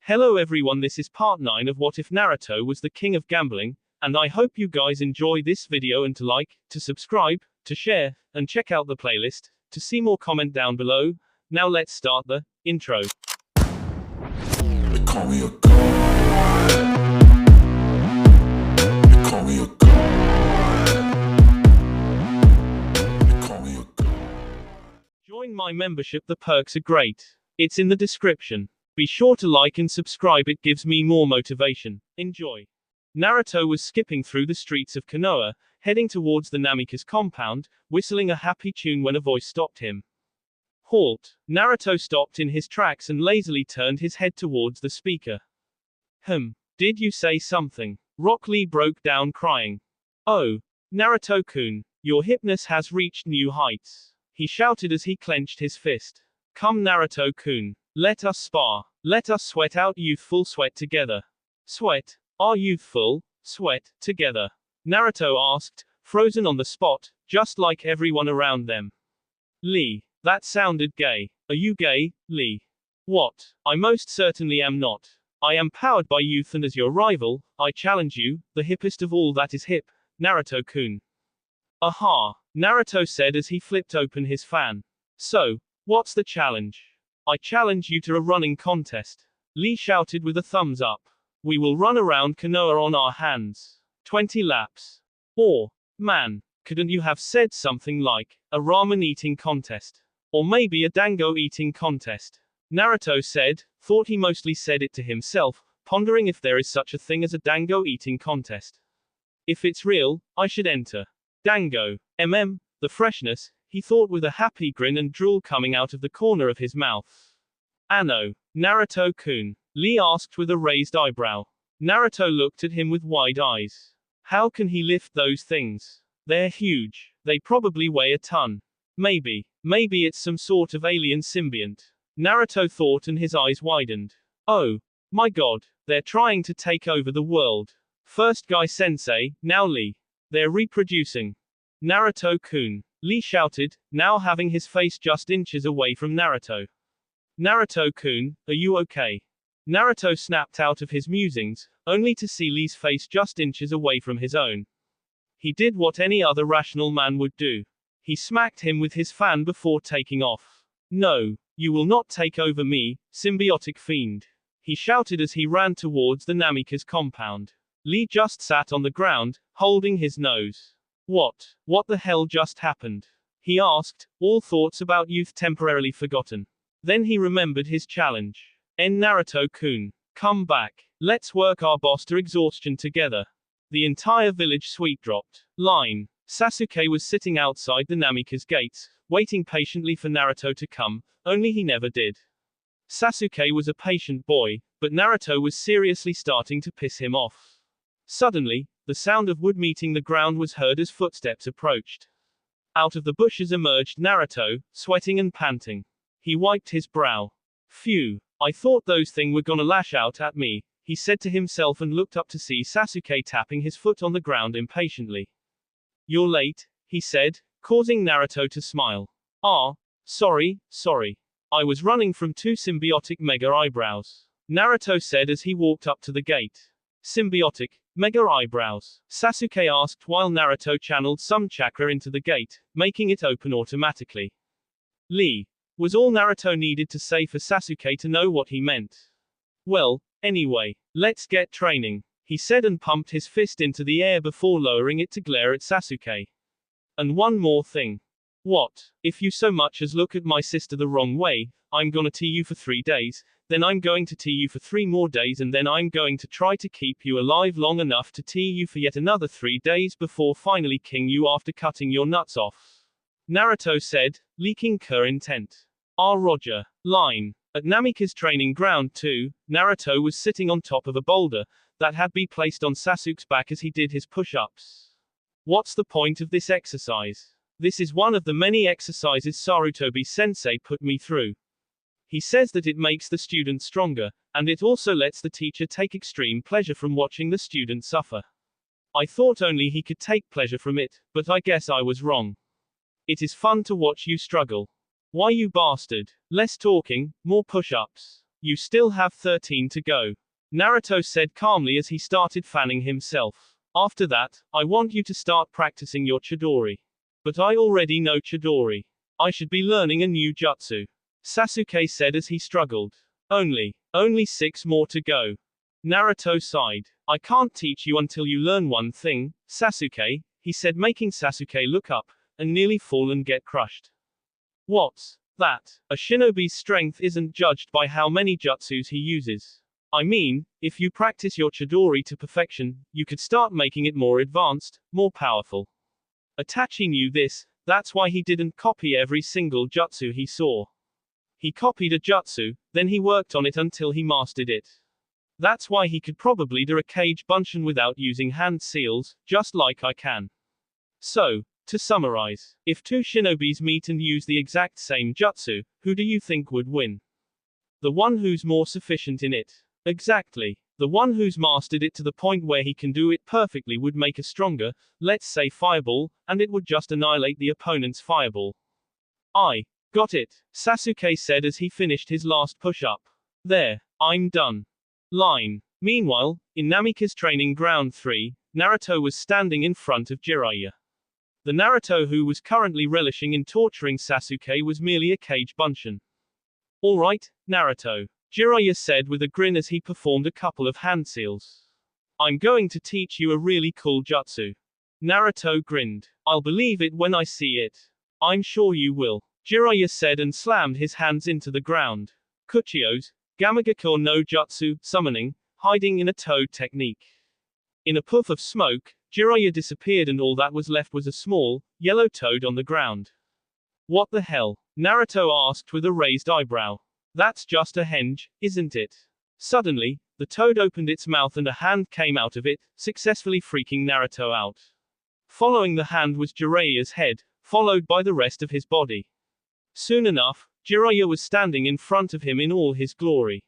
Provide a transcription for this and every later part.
Hello everyone, this is part 9 of What If Naruto Was the King of Gambling, and I hope you guys enjoy this video and to like, to subscribe, to share, and check out the playlist, to see more comment down below. Now let's start the intro. They call me a god. They call me a god. They call me a god. Join my membership, the perks are great. It's in the description. Be sure to like and subscribe, it gives me more motivation. Enjoy. Naruto was skipping through the streets of Konoha, heading towards the Namikaze compound, whistling a happy tune when a voice stopped him. Halt! Naruto stopped in his tracks and lazily turned his head towards the speaker. Did you say something? Rock Lee broke down crying. Oh, Naruto-kun, your hipness has reached new heights, he shouted as he clenched his fist. Come Naruto-kun. Let us spar. Let us sweat out youthful sweat together. Sweat? Our youthful sweat together? Naruto asked, frozen on the spot, just like everyone around them. Lee. That sounded gay. Are you gay, Lee? What? I most certainly am not. I am powered by youth, and as your rival, I challenge you, the hippest of all that is hip, Naruto-kun. Aha! Naruto said as he flipped open his fan. So, what's the challenge? I challenge you to a running contest. Lee shouted with a thumbs up. We will run around Konoha on our hands. 20 laps. Or, man, couldn't you have said something like, a ramen eating contest? Or maybe a dango eating contest? Naruto said, thought he mostly said it to himself, pondering if there is such a thing as a dango eating contest. If it's real, I should enter. Dango. The freshness, he thought with a happy grin and drool coming out of the corner of his mouth. Anno. Naruto-kun? Lee asked with a raised eyebrow. Naruto looked at him with wide eyes. How can he lift those things? They're huge. They probably weigh a ton. Maybe it's some sort of alien symbiont. Naruto thought and his eyes widened. Oh, my god, they're trying to take over the world. First guy sensei, now Lee. They're reproducing. Naruto-kun. Lee shouted, now having his face just inches away from Naruto. Naruto-kun, are you okay? Naruto snapped out of his musings, only to see Lee's face just inches away from his own. He did what any other rational man would do. He smacked him with his fan before taking off. No, you will not take over me, symbiotic fiend, he shouted as he ran towards the Namikaze compound. Lee just sat on the ground, holding his nose. What the hell just happened? He asked, all thoughts about youth temporarily forgotten. Then he remembered his challenge. Naruto-kun. Come back. Let's work our boss to exhaustion together. The entire village sweet dropped. Line. Sasuke was sitting outside the Namikaze gates, waiting patiently for Naruto to come, only he never did. Sasuke was a patient boy, but Naruto was seriously starting to piss him off. Suddenly, the sound of wood meeting the ground was heard as footsteps approached. Out of the bushes emerged Naruto, sweating and panting. He wiped his brow. Phew, I thought those things were gonna lash out at me, he said to himself and looked up to see Sasuke tapping his foot on the ground impatiently. You're late, he said, causing Naruto to smile. Sorry. I was running from two symbiotic mega eyebrows, Naruto said as he walked up to the gate. Symbiotic, mega eyebrows? Sasuke asked while Naruto channeled some chakra into the gate, making it open automatically. Lee. Was all Naruto needed to say for Sasuke to know what he meant. Well, anyway, let's get training, he said and pumped his fist into the air before lowering it to glare at Sasuke. And one more thing. What? If you so much as look at my sister the wrong way, I'm gonna tee you for 3 days, then I'm going to tee you for 3 more days, and then I'm going to try to keep you alive long enough to tee you for yet another 3 days before finally king you after cutting your nuts off. Naruto said, leaking intent. Roger. Line. At Namikaze training ground 2, Naruto was sitting on top of a boulder that had been placed on Sasuke's back as he did his push-ups. What's the point of this exercise? This is one of the many exercises Sarutobi-sensei put me through. He says that it makes the student stronger, and it also lets the teacher take extreme pleasure from watching the student suffer. I thought only he could take pleasure from it, but I guess I was wrong. It is fun to watch you struggle. Why you bastard? Less talking, more push-ups. You still have 13 to go. Naruto said calmly as he started fanning himself. After that, I want you to start practicing your Chidori. But I already know Chidori. I should be learning a new jutsu. Sasuke said as he struggled. Only 6 more to go. Naruto sighed. I can't teach you until you learn one thing, Sasuke, he said, making Sasuke look up, and nearly fall and get crushed. What's that? A shinobi's strength isn't judged by how many jutsus he uses. I mean, if you practice your Chidori to perfection, you could start making it more advanced, more powerful. Itachi knew this, that's why he didn't copy every single jutsu he saw. He copied a jutsu, then he worked on it until he mastered it. That's why he could probably do a cage bunshin without using hand seals, just like I can. So, to summarize, if 2 shinobis meet and use the exact same jutsu, who do you think would win? The one who's more sufficient in it. Exactly. The one who's mastered it to the point where he can do it perfectly would make a stronger, let's say fireball, and it would just annihilate the opponent's fireball. I got it, Sasuke said as he finished his last push-up. There, I'm done. Line. Meanwhile, in Namika's training ground 3, Naruto was standing in front of Jiraiya. The Naruto who was currently relishing in torturing Sasuke was merely a cage bunshin. Alright, Naruto, Jiraiya said with a grin as he performed a couple of hand seals. I'm going to teach you a really cool jutsu. Naruto grinned. I'll believe it when I see it. I'm sure you will, Jiraiya said and slammed his hands into the ground. Kuchio's Gamagakure no Jutsu, summoning, hiding in a toad technique. In a puff of smoke, Jiraiya disappeared and all that was left was a small, yellow toad on the ground. What the hell? Naruto asked with a raised eyebrow. That's just a henge, isn't it? Suddenly, the toad opened its mouth and a hand came out of it, successfully freaking Naruto out. Following the hand was Jiraiya's head, followed by the rest of his body. Soon enough, Jiraiya was standing in front of him in all his glory.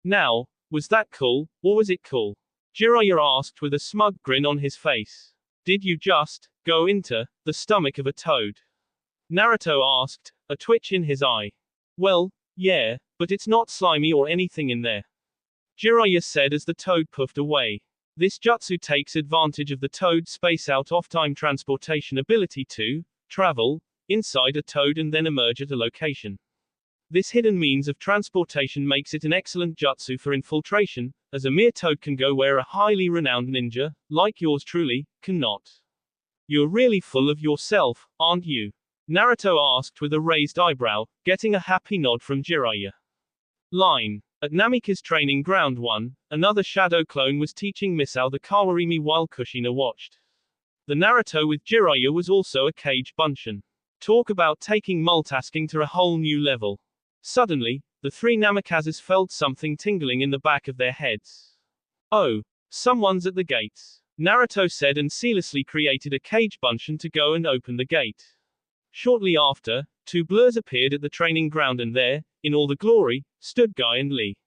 Now, was that cool, or was it cool? Jiraiya asked with a smug grin on his face. Did you just go into the stomach of a toad? Naruto asked, a twitch in his eye. Well, yeah, but it's not slimy or anything in there. Jiraiya said as the toad puffed away. This jutsu takes advantage of the toad's space-out off-time transportation ability to travel inside a toad and then emerge at a location. This hidden means of transportation makes it an excellent jutsu for infiltration, as a mere toad can go where a highly renowned ninja, like yours truly, cannot. You're really full of yourself, aren't you? Naruto asked with a raised eyebrow, getting a happy nod from Jiraiya. Line. At Namika's training ground 1, another shadow clone was teaching Misao the Kawarimi while Kushina watched. The Naruto with Jiraiya was also a cage bunshin. Talk about taking multitasking to a whole new level. Suddenly, the 3 Namikazes felt something tingling in the back of their heads. Oh, someone's at the gates, Naruto said and seamlessly created a cage bunshin to go and open the gate. Shortly after, 2 blurs appeared at the training ground and there, in all the glory, stood Guy and Lee.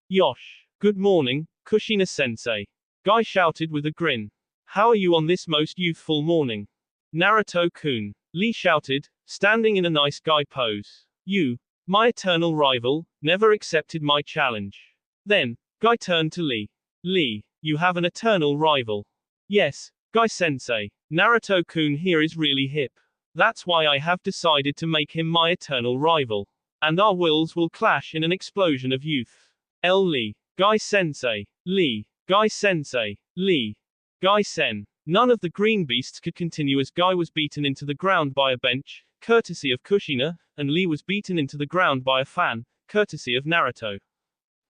Yosh. Good morning, Kushina-sensei. Guy shouted with a grin. How are you on this most youthful morning? Naruto-kun. Lee shouted, standing in a nice guy pose. You, my eternal rival, never accepted my challenge. Then, Guy turned to Lee. Lee, you have an eternal rival. Yes, Guy-sensei. Naruto-kun here is really hip. That's why I have decided to make him my eternal rival. And our wills will clash in an explosion of youth. L. Lee. Guy-sensei. Lee. Guy-sensei. Lee. Guy-sen. None of the green beasts could continue as Guy was beaten into the ground by a bench, courtesy of Kushina, and Lee was beaten into the ground by a fan, courtesy of Naruto.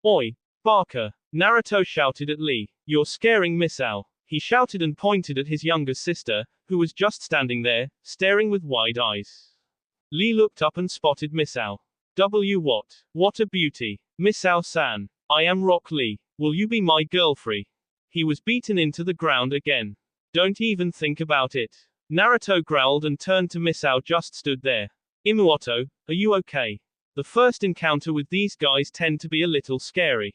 Oi, Barker! Naruto shouted at Lee. You're scaring Misao. He shouted and pointed at his younger sister, who was just standing there, staring with wide eyes. Lee looked up and spotted Misao. What a beauty. Misao-san. I am Rock Lee. Will you be my girlfriend? He was beaten into the ground again. Don't even think about it. Naruto growled and turned to Misao just stood there. Imuoto, are you okay? The first encounter with these guys tend to be a little scary.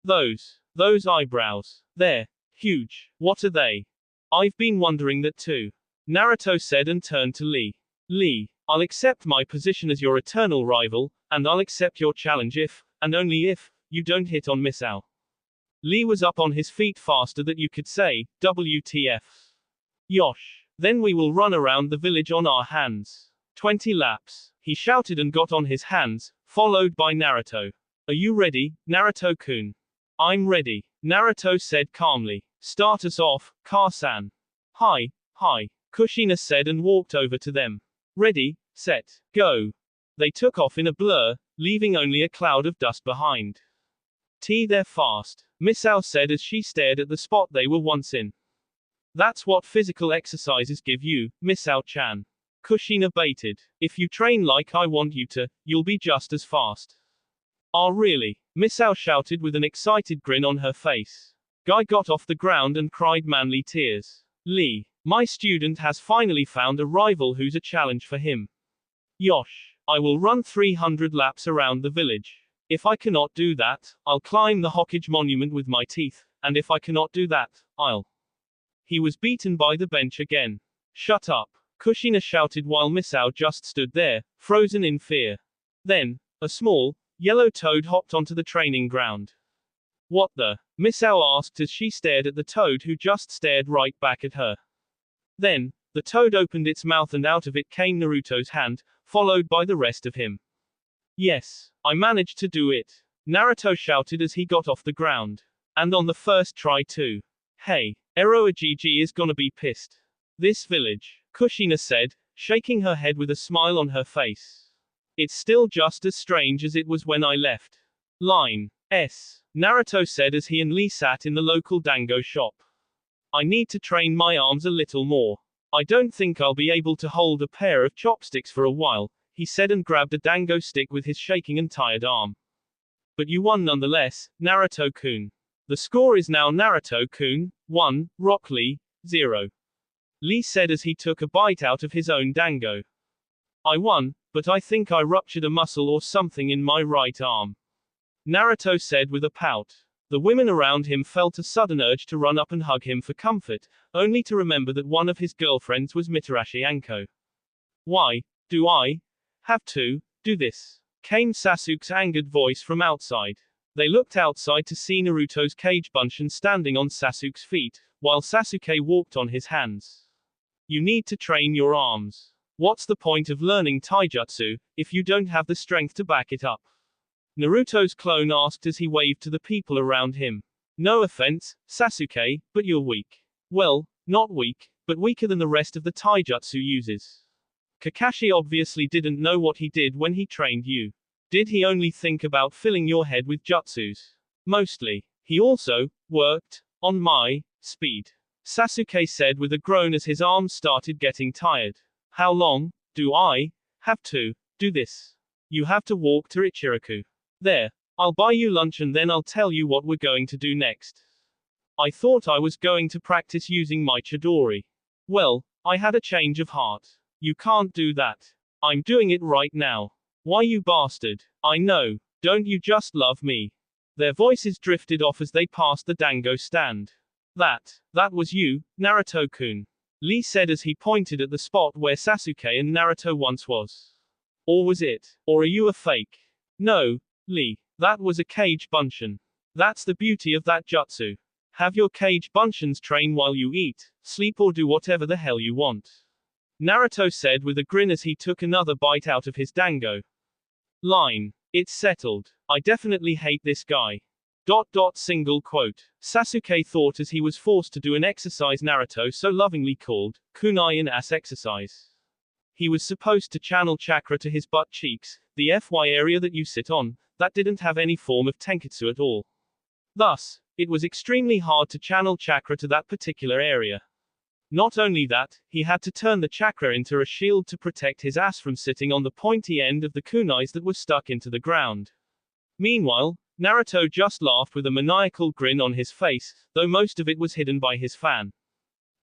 Those eyebrows. They're huge. What are they? I've been wondering that too. Naruto said and turned to Lee. Lee, I'll accept my position as your eternal rival, and I'll accept your challenge if, and only if you don't hit on Misao. Lee was up on his feet faster than you could say, WTF. Yosh. Then we will run around the village on our hands. 20 laps. He shouted and got on his hands, followed by Naruto. Are you ready, Naruto-kun? I'm ready, Naruto said calmly. Start us off, Car-san. Hi, Kushina said and walked over to them. Ready, set, go. They took off in a blur, leaving only a cloud of dust behind. They're fast, Misao said as she stared at the spot they were once in. That's what physical exercises give you, Misao-chan. Kushina baited. If you train like I want you to, you'll be just as fast. Ah really? Misao shouted with an excited grin on her face. Guy got off the ground and cried manly tears. Lee, my student has finally found a rival who's a challenge for him. Yosh, I will run 300 laps around the village. If I cannot do that, I'll climb the Hokage monument with my teeth, and if I cannot do that, I'll. He was beaten by the bench again. Shut up, Kushina shouted while Misao just stood there, frozen in fear. Then, a small, yellow toad hopped onto the training ground. What the? Misao asked as she stared at the toad who just stared right back at her. Then, the toad opened its mouth and out of it came Naruto's hand, followed by the rest of him. Yes, I managed to do it, Naruto shouted as he got off the ground. And on the first try too. Hey, Eroa-Gigi is gonna be pissed. This village, Kushina said, shaking her head with a smile on her face. It's still just as strange as it was when I left. Line S. Naruto said as he and Lee sat in the local dango shop. I need to train my arms a little more. I don't think I'll be able to hold a pair of chopsticks for a while, he said and grabbed a dango stick with his shaking and tired arm. But you won nonetheless, Naruto-kun. The score is now Naruto-kun, 1, Rock Lee, 0. Lee said as he took a bite out of his own dango. I won, but I think I ruptured a muscle or something in my right arm. Naruto said with a pout. The women around him felt a sudden urge to run up and hug him for comfort, only to remember that one of his girlfriends was Mitarashi Anko. Why do I have to do this? Came Sasuke's angered voice from outside. They looked outside to see Naruto's cage bunshin standing on Sasuke's feet, while Sasuke walked on his hands. You need to train your arms. What's the point of learning taijutsu, if you don't have the strength to back it up? Naruto's clone asked as he waved to the people around him. No offense, Sasuke, but you're weak. Well, not weak, but weaker than the rest of the taijutsu users. Kakashi obviously didn't know what he did when he trained you. Did he only think about filling your head with jutsus? Mostly. He also worked on my speed. Sasuke said with a groan as his arms started getting tired. How long do I have to do this? You have to walk to Ichiraku. There. I'll buy you lunch and then I'll tell you what we're going to do next. I thought I was going to practice using my Chidori. Well, I had a change of heart. You can't do that. I'm doing it right now. Why you bastard? I know. Don't you just love me? Their voices drifted off as they passed the dango stand. That was you, Naruto-kun. Lee said as he pointed at the spot where Sasuke and Naruto once was. Or was it? Or are you a fake? No, Lee. That was a cage bunshin. That's the beauty of that jutsu. Have your cage bunshins train while you eat, sleep or do whatever the hell you want. Naruto said with a grin as he took another bite out of his dango. Line. It's settled. I definitely hate this guy. ... Single quote. Sasuke thought as he was forced to do an exercise Naruto so lovingly called, kunai and ass exercise. He was supposed to channel chakra to his butt cheeks, the FY area that you sit on, that didn't have any form of tenketsu at all. Thus, it was extremely hard to channel chakra to that particular area. Not only that, he had to turn the chakra into a shield to protect his ass from sitting on the pointy end of the kunais that were stuck into the ground. Meanwhile, Naruto just laughed with a maniacal grin on his face, though most of it was hidden by his fan.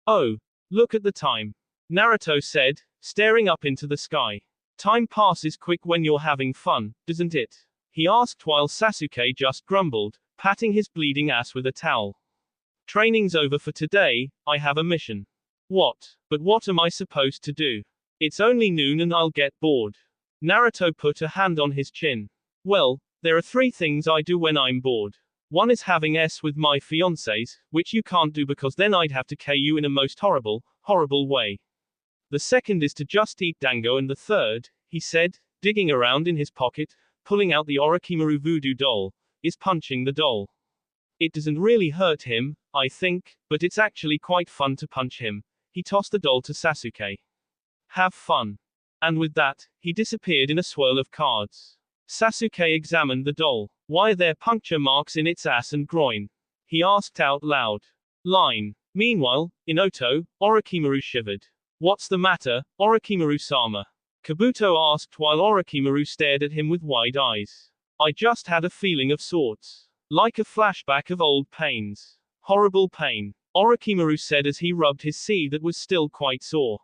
Oh, look at the time. Naruto said, staring up into the sky. Time passes quick when you're having fun, doesn't it? He asked while Sasuke just grumbled, patting his bleeding ass with a towel. Training's over for today, I have a mission. What? But what am I supposed to do? It's only noon and I'll get bored. Naruto put a hand on his chin. Well, There are 3 things I do when I'm bored. One is having s with my fiancés, which you can't do because then I'd have to KU in a most horrible, horrible way. The second is to just eat dango, and the third, he said, digging around in his pocket, pulling out the Orochimaru voodoo doll, is punching the doll. It doesn't really hurt him, I think, but it's actually quite fun to punch him. He tossed the doll to Sasuke. Have fun. And with that, he disappeared in a swirl of cards. Sasuke examined the doll. Why are there puncture marks in its ass and groin? He asked out loud. Line. Meanwhile, in Oto, Orochimaru shivered. What's the matter, Orochimaru-sama? Kabuto asked while Orochimaru stared at him with wide eyes. I just had a feeling of sorts. Like a flashback of old pains. Horrible pain, Orochimaru said as he rubbed his sea that was still quite sore.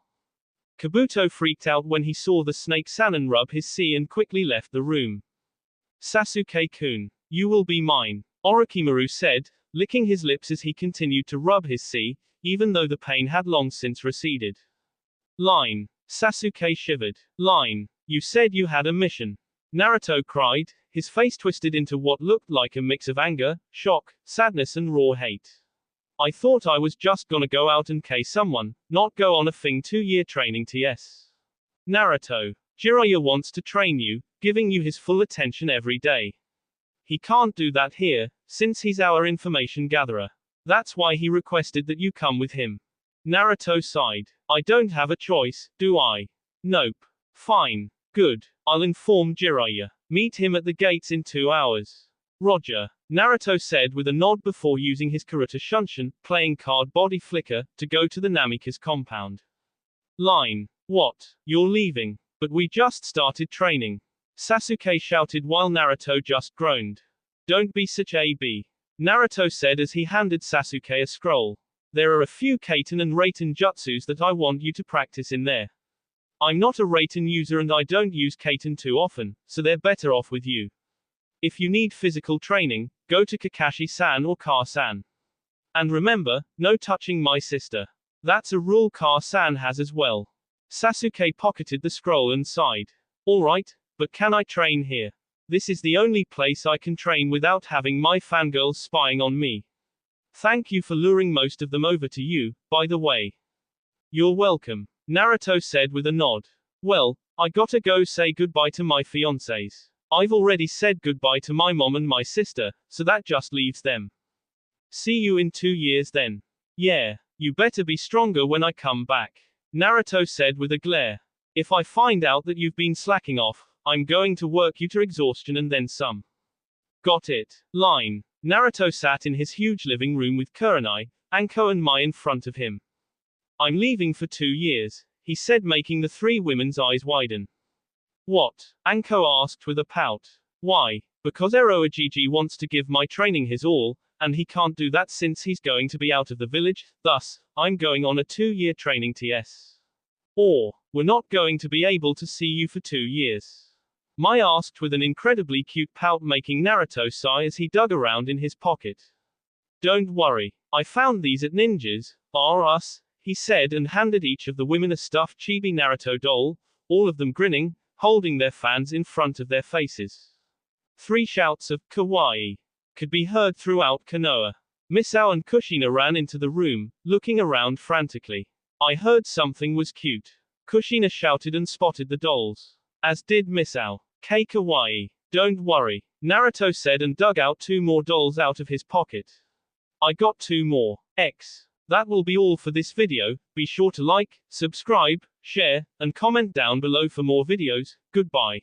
Kabuto freaked out when he saw the snake Sanin rub his sea and quickly left the room. Sasuke-kun, you will be mine, Orochimaru said, licking his lips as he continued to rub his sea, even though the pain had long since receded. Line. Sasuke shivered. Line. You said you had a mission. Naruto cried, his face twisted into what looked like a mix of anger, shock, sadness and raw hate. I thought I was just gonna go out and K someone, not go on a 2-year training TS. Naruto. Jiraiya wants to train you, giving you his full attention every day. He can't do that here, since he's our information gatherer. That's why he requested that you come with him. Naruto sighed. I don't have a choice, do I? Nope. Fine. Good. I'll inform Jiraiya. Meet him at the gates in 2 hours. Roger. Naruto said with a nod before using his Karuta Shunshin, playing card body flicker, to go to the Namikaze compound. Line. What? You're leaving? But we just started training. Sasuke shouted while Naruto just groaned. Don't be such a b. Naruto said as he handed Sasuke a scroll. There are a few Kaiten and Raiten jutsus that I want you to practice in there. I'm not a Raiten user and I don't use Kaiten too often, so they're better off with you. If you need physical training, go to Kakashi-san or Ka-san. And remember, no touching my sister. That's a rule Ka-san has as well. Sasuke pocketed the scroll and sighed. Alright, but can I train here? This is the only place I can train without having my fangirls spying on me. Thank you for luring most of them over to you, by the way. You're welcome, Naruto said with a nod. Well, I gotta go say goodbye to my fiancés. I've already said goodbye to my mom and my sister, so that just leaves them. See you in 2 years then. Yeah, you better be stronger when I come back, Naruto said with a glare. If I find out that you've been slacking off, I'm going to work you to exhaustion and then some. Got it. Line. Naruto sat in his huge living room with Kurenai, Anko and Mai in front of him. I'm leaving for 2 years, he said, making the 3 women's eyes widen. What? Anko asked with a pout. Why? Because Eroajiji wants to give my training his all, and he can't do that since he's going to be out of the village, thus, I'm going on a 2-year training TS. Or, we're not going to be able to see you for 2 years. Mai asked with an incredibly cute pout, making Naruto sigh as he dug around in his pocket. Don't worry, I found these at Ninjas R Us, he said and handed each of the women a stuffed chibi Naruto doll, all of them grinning, holding their fans in front of their faces. 3 shouts of kawaii could be heard throughout Konoha. Misao and Kushina ran into the room, looking around frantically. I heard something was cute. Kushina shouted and spotted the dolls. As did Misao. K kawaii. Don't worry, Naruto said and dug out 2 more dolls out of his pocket. I got 2 more. X. That will be all for this video. Be sure to like, subscribe, share, and comment down below for more videos. Goodbye.